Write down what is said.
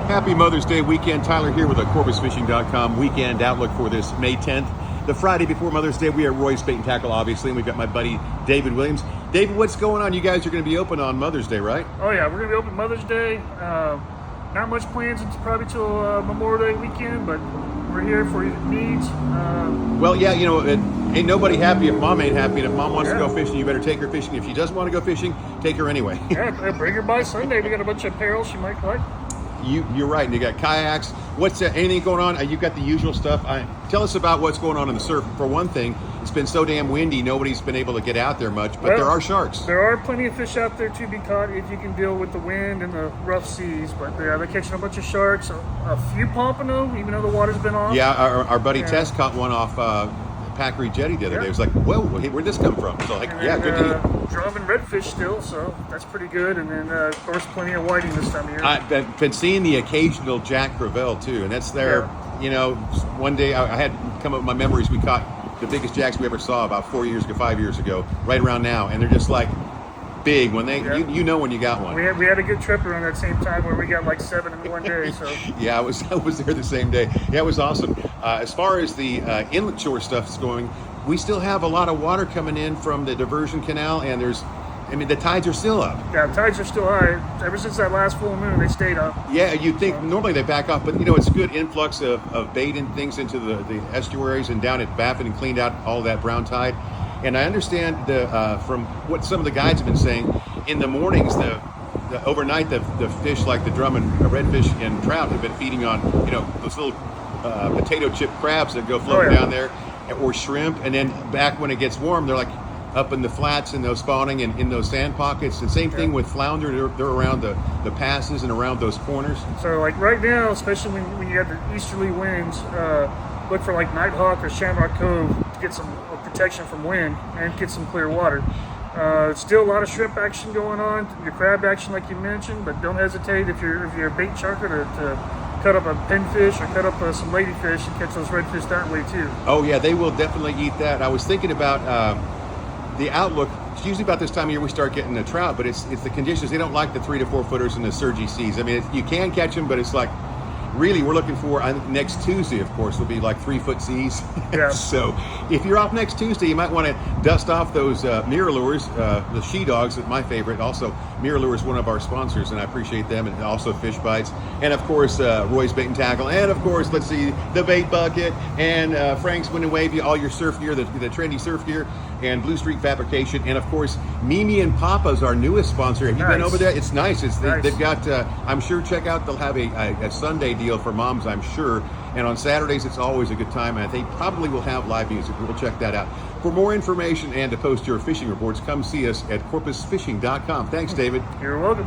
Happy Mother's Day weekend. Tyler here with a CorpusFishing.com weekend outlook for this May 10th. The Friday before Mother's Day, we are at Roy's Bait and Tackle, obviously, and we've got my buddy David Williams. David, what's going on? You guys are going to be open on Mother's Day, right? Oh yeah, we're going to be open Mother's Day. Not much plans until probably till Memorial Day weekend, but we're here for your needs. Well, yeah, you know, ain't nobody happy if mom ain't happy, and if mom wants to go fishing, you better take her fishing. If she doesn't want to go fishing, take her anyway. Yeah, bring her by Sunday. We got a bunch of apparel she might like. You're right. And you got kayaks. What's anything going on? You've got the usual stuff. Tell us about what's going on in the surf. For one thing, it's been so damn windy. Nobody's been able to get out there much, but there are sharks. There are plenty of fish out there to be caught if you can deal with the wind and the rough seas. But yeah, they're catching a bunch of sharks. A few pompano, even though the water's been off. Yeah, our buddy Tess caught one off Packery Jetty the other day. It was like, whoa, where'd this come from? So like, and good to eat. Drum and redfish still, so that's pretty good. And then, of course, plenty of whiting this time of year. I've been seeing the occasional Jack Crevalle, too, and that's there. Yeah. You know, one day I had come up with my memories. We caught the biggest jacks we ever saw about 5 years ago, right around now, and they're just like big when they, you know when you got one. We had a good trip around that same time where we got like 7 in one day. So yeah, I was there the same day. Yeah, it was awesome. As far as the inlet shore stuff is going, we still have a lot of water coming in from the diversion canal, and the tides are still up. Yeah, the tides are still high. Ever since that last full moon, they stayed up. Yeah, you'd think normally they back off, but you know, it's a good influx of bait and things into the estuaries, and down at Baffin and cleaned out all that brown tide. And I understand from what some of the guides have been saying, in the mornings, the overnight, the fish like the drum and redfish and trout have been feeding on, you know, those little potato chip crabs that go floating down there, or shrimp. And then back when it gets warm, they're like up in the flats and those spawning in those sand pockets. And same thing with flounder. They're around the passes and around those corners. So like right now, especially when you have the easterly winds, look for like Nighthawk or Shamrock Cove to get some protection from wind and get some clear water. Still a lot of shrimp action going on, your crab action like you mentioned, but don't hesitate if you're a bait sharker to cut up a pinfish or cut up some ladyfish and catch those redfish that way too. Oh yeah, they will definitely eat that. I was thinking about the outlook. It's usually about this time of year we start getting the trout, but it's the conditions. They don't like the 3 to 4 footers and the surgy seas. I mean, you can catch them, but it's like, really, we're looking for, next Tuesday, of course, will be like 3-foot seas. Yeah. So if you're off next Tuesday, you might want to dust off those Mirror Lures, the She Dogs, my favorite. Also, Mirror Lure is one of our sponsors, and I appreciate them, and also Fish Bites. And of course, Roy's Bait and Tackle. And of course, let's see, the Bait Bucket, and Frank's Wind and Wave, all your surf gear, the trendy surf gear, and Blue Streak Fabrication. And of course, Mimi and Papa's our newest sponsor. Have you been over there? It's nice. They've got, I'm sure, check out, they'll have a Sunday deal for moms, I'm sure. And on Saturdays, it's always a good time. And they probably will have live music. We'll check that out. For more information and to post your fishing reports, come see us at CorpusFishing.com. Thanks, David. You're welcome.